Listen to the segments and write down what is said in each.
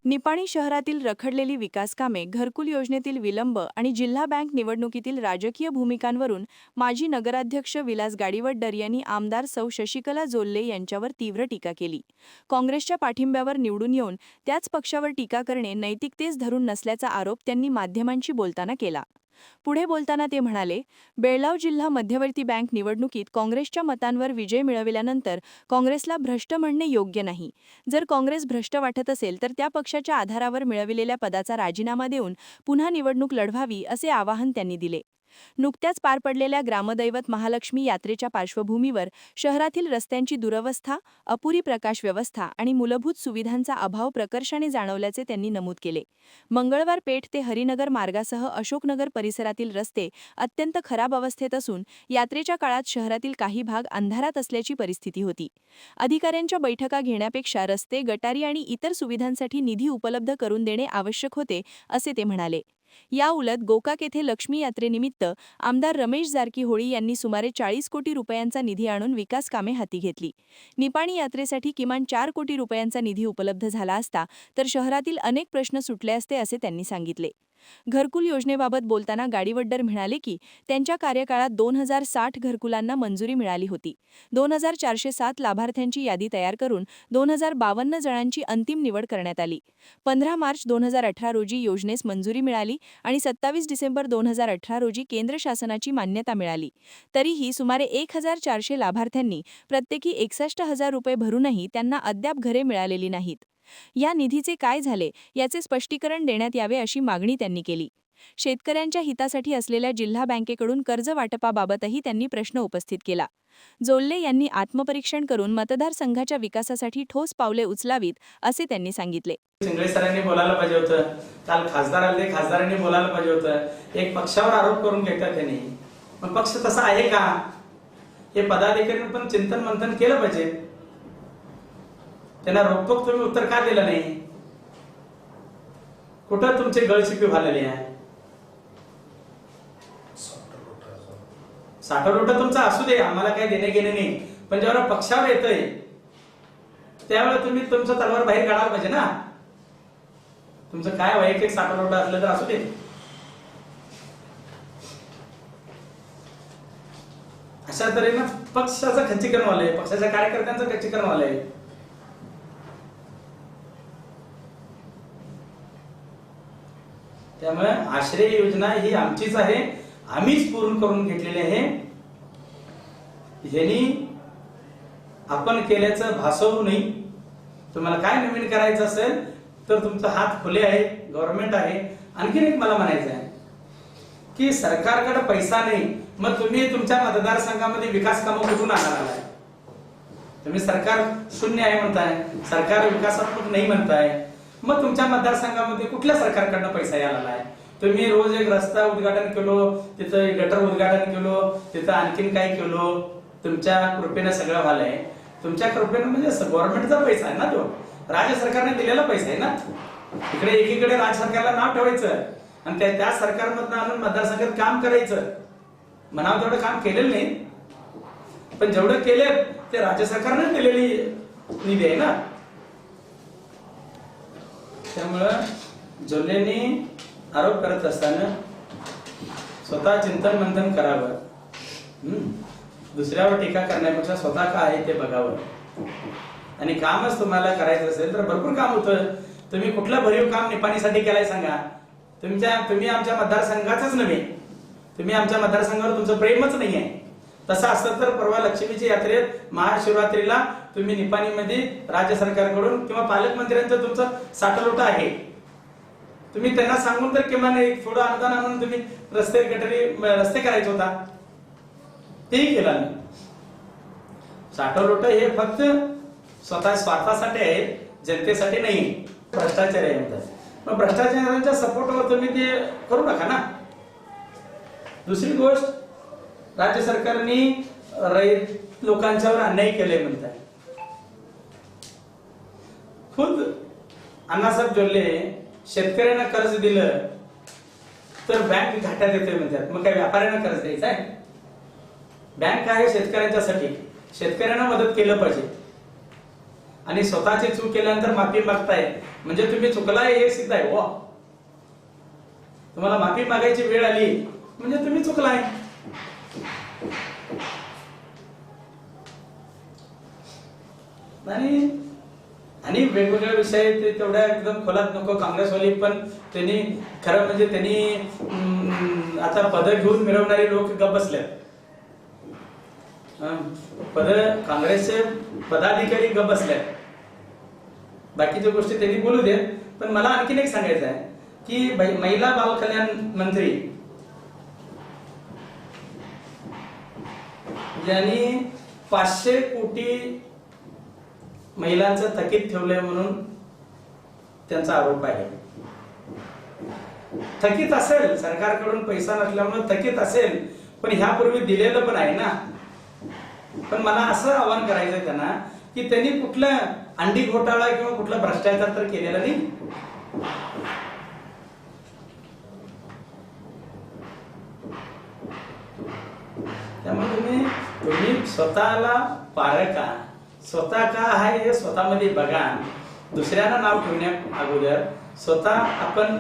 निपाणी शहरातील रखडलेली विकासकामे, घरकुल योजनेतील विलंब आणि जिल्हा बँक निवडणुकीतील राजकीय भूमिकांवरून माजी नगराध्यक्ष विलास गाडीवड्डर यांनी आमदार सौ शशिकला जोल्ले यांच्यावर तीव्र टीका केली. काँग्रेसच्या पाठिंब्यावर निवडून येऊन त्याच पक्षावर टीका करणे नैतिकतेस धरून नसल्याचा आरोप त्यांनी माध्यमांशी बोलताना केला. पुढे बोलताना ते म्हणाले, बेळगाव जिल्हा मध्यवर्ती बँक निवडणुकीत काँग्रेसच्या मतांवर विजय मिळविल्यानंतर काँग्रेसला भ्रष्ट म्हणणे योग्य नाही. जर काँग्रेस भ्रष्ट वाटत असेल तर त्या पक्षाच्या आधारावर मिळविलेल्या पदाचा राजीनामा देऊन पुन्हा निवडणूक लढवावी, असे आवाहन त्यांनी दिले. नुकत्याच पार पडलेल्या ग्रामदैवत महालक्ष्मी यात्रेच्या पार्श्वभूमीवर शहरातील रस्त्यांची दुरवस्था, अपुरी प्रकाश व्यवस्था आणि मूलभूत सुविधांचा अभाव प्रकर्षाने जाणवल्याचे त्यांनी नमूद केले. मंगळवार पेठ ते हरिनगर मार्गासह अशोकनगर परिसरातील रस्ते अत्यंत खराब अवस्थेत असून यात्रेच्या काळात शहरातील काही भाग अंधारात असल्याची परिस्थिती होती. अधिकाऱ्यांच्या बैठका घेण्यापेक्षा रस्ते, गटारी आणि इतर सुविधांसाठी निधी उपलब्ध करून देणे आवश्यक होते, असे ते म्हणाले. याउलट गोकाक येथे लक्ष्मी यात्रेनिमित्त आमदार रमेश जारकीहोळी यांनी सुमारे 40 कोटी रुपयांचा निधी आणून विकास कामे हाती घेतली. निपाणी यात्रेसाठी किमान 4 कोटी रुपयांचा निधी उपलब्ध झाला असता तर शहरातील अनेक प्रश्न सुटले असते, असे त्यांनी सांगितले. घरकुल योजनेबाबत बोलताना गाडीवड्डर म्हणाले की त्यांच्या कार्यकाळात 2060 घरकुलांना मंजुरी मिळाली होती. 2407 लाभार्थ्यांची यादी तयार करून 2052 जणांची अंतिम निवड करण्यात आली. 15 मार्च 2018 रोजी योजनेस मंजुरी मिळाली आणि 27 डिसेंबर 2018 रोजी केंद्र शासनाची मान्यता मिळाली. तरीही सुमारे 1400 लाभार्थ्यांनी प्रत्येकी 61,000 रुपये भरूनही त्यांना अद्याप घरे मिळालेली नाहीत. या निधीचे काय झाले याचे स्पष्टीकरण देण्यात यावे, अशी मागणी त्यांनी केली. शेतकऱ्यांच्या हितासाठी असलेल्या जिल्हा बँकेकडून कर्ज वाटपाबाबतही त्यांनी प्रश्न उपस्थित केला. जोल्ले यांनी आत्मपरीक्षण करून मतदारसंघाच्या विकासासाठी ठोस पावले उचलावीत, असे त्यांनी सांगितले. शिंगळे सरांनी बोलायला पाहिजे होतं, काल खासदार आले, खासदारांनी बोलायला पाहिजे होतं. एक पक्षावर आरोप करून घेतात त्यांनी. पण पक्ष तसा आहे का हे पदाधिकाऱ्यांनी पण चिंतन मंथन केलं पाहिजे. त्यांना रोखोक तुम्ही उत्तर का दिलं नाही? कुठं तुमचे गळचिपी झालेली आहे? साठवलोटा तुमचा असू दे, आम्हाला काही देणे घेणे नाही, पण जेव्हा पक्षावर येतंय त्यावेळेला तुम्ही तुमचं तलवार बाहेर काढायला पाहिजे ना. तुमचं काय वैयक्तिक साठवलोटा असलं तर असू दे. अशा तऱ्हेनं पक्षाचं खच्चीकरण व्हायलंय, पक्षाच्या कार्यकर्त्यांचं खच्चीकरण व्हायलंय. त्यामुळे आश्रय योजना ही आमचीच आहे, आम्हीच पूर्ण करून घेतलेली आहे. यांनी आपण केल्याचं भासवू नाही. तुम्हाला काय नवीन करायचं असेल तर तुमचा हात खुले आहे, गव्हर्नमेंट आहे. आणखीन एक मला म्हणायचं आहे की सरकारकडे पैसा नाही, मग तुम्ही तुमच्या मतदारसंघामध्ये विकास कामं कुठून आणणार आहात? तुम्ही सरकार शून्य आहे म्हणताय, सरकार विकासात्मक नाही म्हणताय, मग तुमच्या मतदारसंघामध्ये कुठल्या सरकारकडनं पैसा यायला आहे? तुम्ही रोज एक रस्ता उद्घाटन केलो, तिथं गटर उद्घाटन केलो, तिथं आणखीन काय केलो, तुमच्या कृपेनं सगळं झालंय. तुमच्या कृपेनं म्हणजे गव्हर्नमेंटचा पैसा आहे ना, तो राज्य सरकारने दिलेला पैसा आहे ना. इकडे एकीकडे राज्य सरकारला नाव ठेवायचं आणि त्या सरकारमधनं आणून मतदारसंघात काम करायचं. म्हणावं तेवढं काम केलेलं नाही, पण जेवढं केलं ते राज्य सरकारने दिलेली निधी आहे ना. त्यामुळं जोल्लेंनी आरोप करत असताना स्वतः चिंतन मंथन करावं. दुसऱ्यावर टीका करण्यापेक्षा स्वतः काय आहे ते बघावं. आणि कामच तुम्हाला करायचं असेल तर भरपूर काम होतं. तुम्ही कुठलं भरीव काम निपाणीसाठी केलाय सांगा. तुम्ही आमच्या मतदारसंघाचंच नव्हे, तुम्ही आमच्या मतदारसंघावर तुमचं प्रेमच नाही आहे. तसं असतं तर परवा लक्ष्मीच्या यात्रेत महाशिवरात्रीला तुम्ही निपाणीमध्ये राज्य सरकारकडून किंवा पालकमंत्र्यांचं तुमचं साठवलोटा आहे, तुम्ही त्यांना सांगून तर किमान एक थोडं अनुदान आणून तुम्ही रस्ते करायचे होता, तेही केला नाही. साठवलोटा हे फक्त स्वतः स्वार्थासाठी आहे, जनतेसाठी नाही. भ्रष्टाचार आहे म्हणतात. मग भ्रष्टाचारांच्या सपोर्टवर तुम्ही ते करू नका ना. दुसरी गोष्ट, राज्य सरकारने रहित लोकांच्यावर अन्याय केले म्हणतात. खुद अण्णासाहेब जोल्ले शेतकऱ्यांना कर्ज दिलं तर बँक घाट्यात येते म्हणतात. मग काय व्यापाऱ्यांना कर्ज द्यायचं आहे? बँक आहे शेतकऱ्यांच्यासाठी, शेतकऱ्यांना मदत केलं पाहिजे. आणि स्वतःची चूक केल्यानंतर माफी मागताय म्हणजे तुम्ही चुकलाय हे सिद्ध आहे. वा, तुम्हाला माफी मागायची वेळ आली म्हणजे तुम्ही चुकलाय. आणि वेगवेगळे विषय ते तेवढ्या एकदम खोलात नको. काँग्रेसवाली पण त्यांनी खरं म्हणजे त्यांनी आता पद घेऊन मिरवणारे लोक गप्प बसले. काँग्रेसचे पदाधिकारी गप्प बसले. बाकीच्या गोष्टी त्यांनी बोलू देत. पण मला आणखीन एक सांगायचं आहे की महिला बाल कल्याण मंत्री यांनी 500 कोटी महिलांचं थकीत ठेवलंय म्हणून त्यांचा आरोप आहे. थकीत असेल, सरकारकडून पैसा नसल्यामुळे थकीत असेल, पण ह्यापूर्वी दिलेलं पण आहे ना. पण मला असं आवाहन करायचंय त्यांना की त्यांनी कुठलं अंडी घोटाळा किंवा कुठला भ्रष्टाचार तर केलेला नाही. त्यामुळे तुम्ही स्वतःला पारखा. स्वतः का आहे हे स्वतःमध्ये बघा. दुसऱ्यांना नाव ठेवण्या अगोदर स्वतः आपण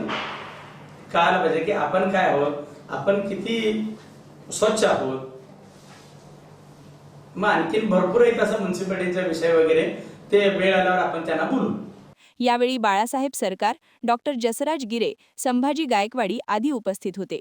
कळायला पाहिजे की आपण काय आहोत, आपण किती स्वच्छ आहोत. मग आणखीन भरपूर एक असं म्युन्सिपालिटीचा विषय वगैरे ते वेळ आल्यावर आपण त्यांना बोलू. यावेळी बाळासाहेब सरकार, डॉक्टर जसराज गिरे, संभाजी गायकवाडी आदी उपस्थित होते.